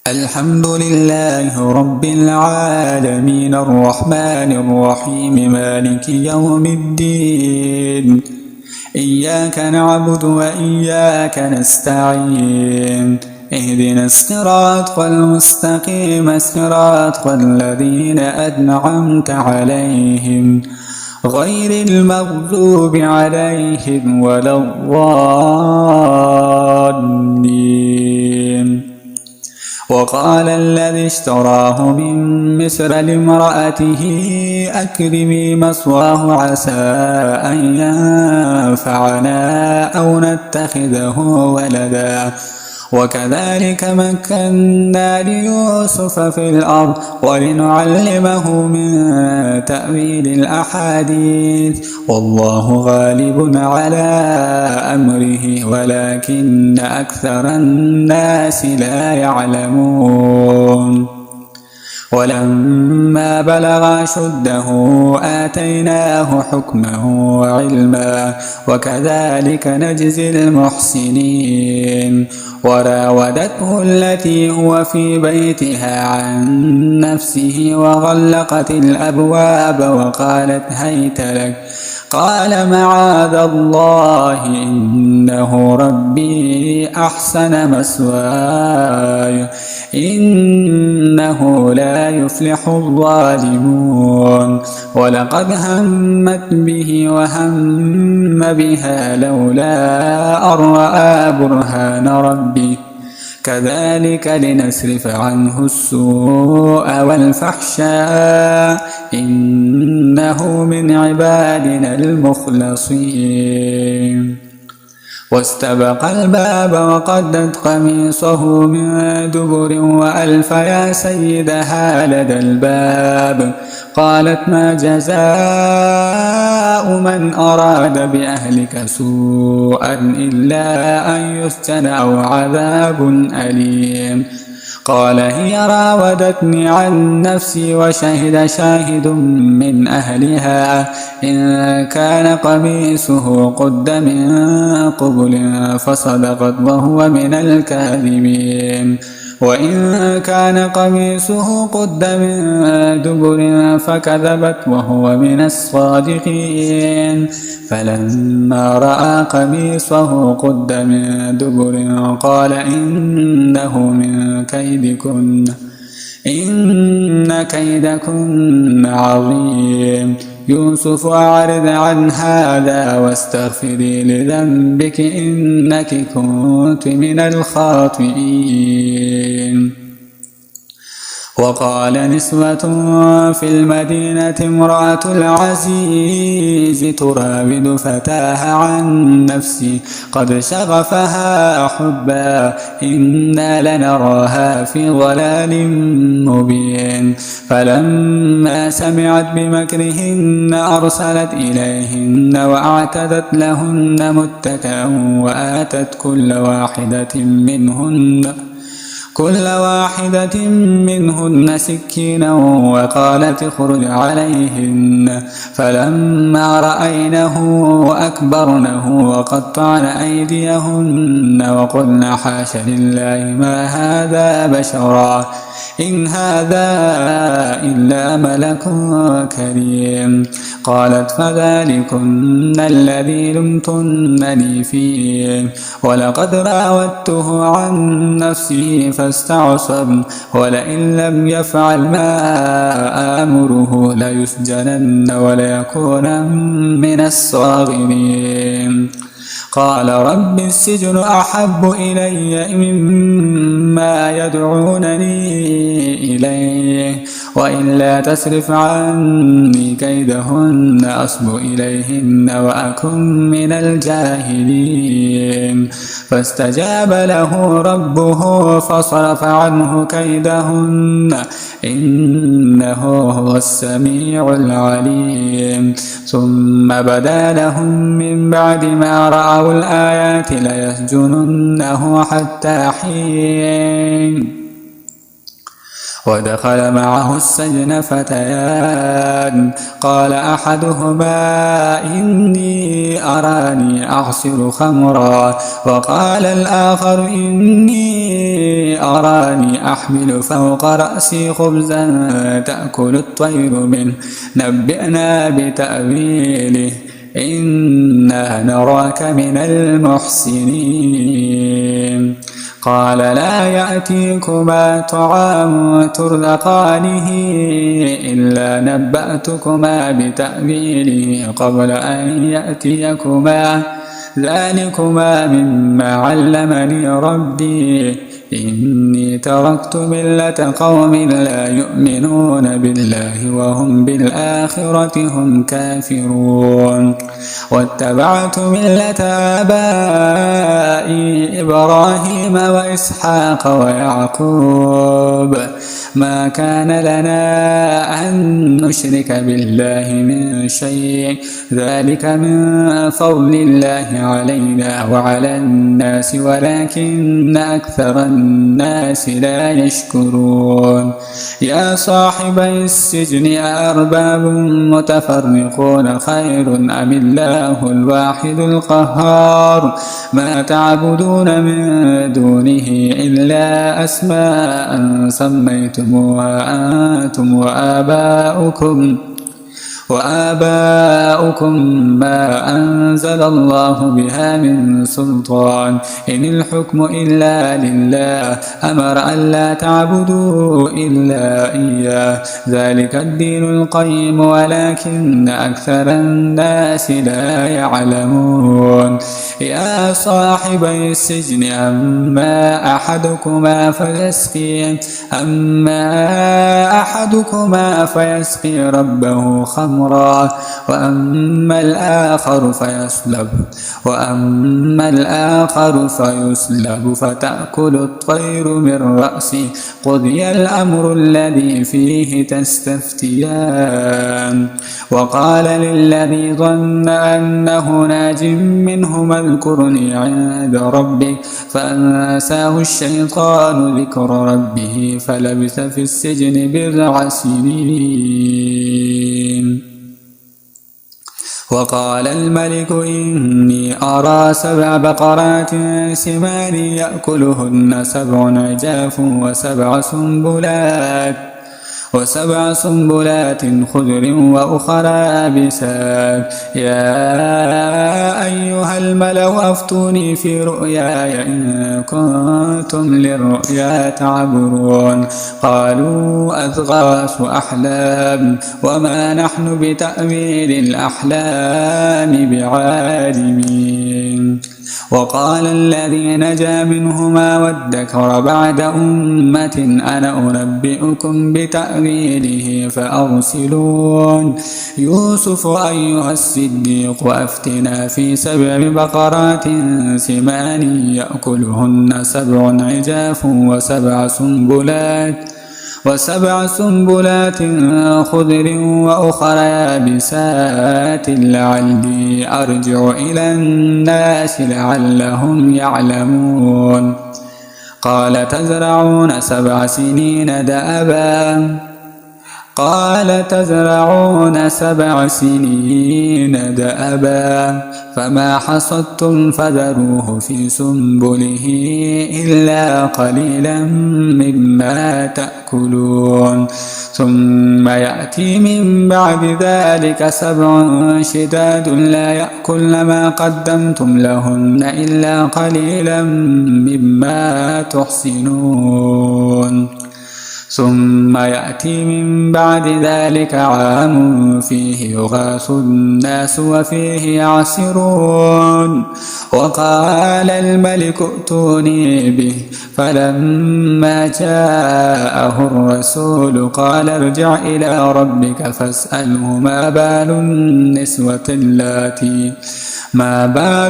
الحمد لله رب العالمين الرحمن الرحيم مالك يوم الدين. إياك نعبد وإياك نستعين. اهدنا الصراط المستقيم صراط الذين أنعمت عليهم غير المغضوب عليهم ولا الضالين. وقال الذي اشتراه من مصر لامرأته أكرمي مثواه عسى أن ينفعنا أو نتخذه ولدا وكذلك مكنا ليوسف في الأرض ولنعلمه من تأويل الأحاديث والله غالب على أمره ولكن أكثر الناس لا يعلمون. ولما بلغ أشده آتيناه حكما وعلما وكذلك نجزي المحسنين. وراودته التي هو في بيتها عن نفسه وغلقت الأبواب وقالت هيت لك قال معاذ الله إنه ربي أحسن مثواي إنه لا يفلح الظالمون. ولقد همت به وهم بها لولا أن رأى برهان ربه كذلك لنصرف عنه السوء والفحشاء إنه من عبادنا المخلصين. واستبق الباب وقدت قميصه من دبر وألف يا سيدها لدى الباب قالت ما جزاء من أراد بأهلك سوءا إلا أن يسجن أو عذاب أليم. قال هي راودتني عن نفسي وشهد شاهد من أهلها إن كان قميصه قد من قبل فصدقت وهو من الكاذبين وإن كان قميصه قد من دبر فكذبت وهو من الصادقين. فلما رأى قميصه قد من دبر قال إنه من كيدكن إن كيدكن عظيم. يوسف أعرض عن هذا واستغفري لذنبك إنك كنت من الخاطئين. وقال نسوة في المدينة امرأة العزيز تراود فتاها عن نفسه قد شغفها حبا إنا لنراها في ضلال مبين. فلما سمعت بمكرهن أرسلت إليهن وأعتدت لهن متكئا وآتت كل واحدة منهن سكينا وقالت اخرج عليهن. فلما رأينه أكبرنه وقطعن أيديهن وقلن حاش لله ما هذا بشرا إن هذا إلا ملك كريم. قالت فذلكن الذي لمتنني فيه ولقد راودته عن نفسه فاستعصم ولئن لم يفعل ما آمره ليسجنن وليكون من الصاغرين. قال رب السجن أحب إلي مما يدعونني إليه وإلا تصرف عني كيدهن أصب إليهن وأكن من الجاهلين. فاستجاب له ربه فصرف عنه كيدهن إنه هو السميع العليم. ثم بدا لهم من بعد ما رأوا الآيات ليسجننه حتى حين. ودخل معه السجن فتيان قال أحدهما إني أراني أعصر خمرا وقال الآخر إني أراني أحمل فوق رأسي خبزا تأكل الطير منه نبئنا بتأويله إنا نراك من المحسنين قال لا يأتيكما طعام ترزقانه إلا نبأتكما بتأويله قبل أن يأتيكما ذلكما مما علمني ربي إني تركت ملة قوم لا يؤمنون بالله وهم بالآخرة هم كافرون واتبعت ملة آبائي إبراهيم وإسحاق ويعقوب ما كان لنا أن نشرك بالله من شيء ذلك من فضل الله علينا وعلى الناس ولكن أكثر الناس لا يشكرون يا صاحبي السجن أأرباب متفرقون خير أم الله الواحد القهار ما تعبدون من دونه إلا أسماء سميتموها أنتم وآباؤكم ما أنزل الله بها من سلطان إن الحكم إلا لله أمر ألا تعبدوا إلا إياه ذلك الدين القيم ولكن أكثر الناس لا يعلمون يا صاحبي السجن أما أحدكما فيسقي ربه خمرا وأما الآخر فيسلب فتأكل الطير من رأسه قضي الأمر الذي فيه تستفتيان وقال للذي ظن أنه ناج منهما اذكرني عند ربك فأنساه الشيطان ذكر ربه فلبث في السجن بضع سنين وقال الملك إني أرى 7 بقرات سمان يأكلهن 7 عجاف وسبع سنبلات خضر وأخرى يابسات يا أيها الملأ أفتوني في رؤياي إن كنتم للرؤيا تعبرون قالوا أضغاث أحلام وما نحن بتأويل الأحلام بعالمين وقال الذي نجا منهما وادكر بعد أمة أنا أنبئكم بتأويله فأرسلون يوسف أيها الصديق أفتنا في 7 بقرات سمان يأكلهن 7 عجاف وسبع سنبلات خضر وأخرى يابسات لعلي أرجع إلى الناس لعلهم يعلمون قال تزرعون 7 سنين دأبا فما حصدتم فذروه في سنبله إلا قليلا مما تأكلون ثم يأتي من بعد ذلك 7 شداد لا يأكلن ما قدمتم لهن إلا قليلا مما تحسنون ثم يأتي من بعد ذلك عام فيه يغاث الناس وفيه يعصرون وقال الملك ائتوني به فلما جاءه الرسول قال ارجع إلى ربك فاسأله ما بال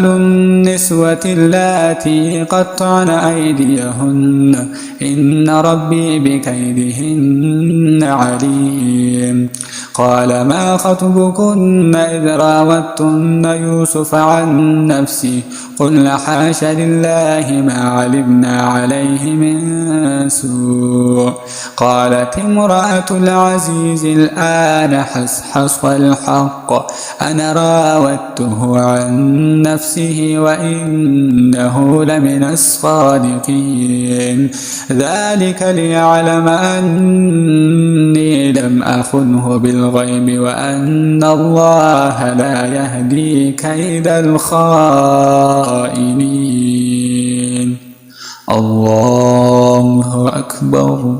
النسوة اللاتي قطعن أيديهن إن ربي بكيدهن عليم قال ما خطبكن إذ راوتن يوسف عن نفسه قلن حاش لله ما علمنا عليه من سوء قالت امرأة العزيز الآن حصحص الحق أنا راودته عن نفسه وإنه لمن الصادقين ذلك ليعلم أني لم أخنه بالغيب وأن الله لا يهدي كيد الخائنين. الله أكبر.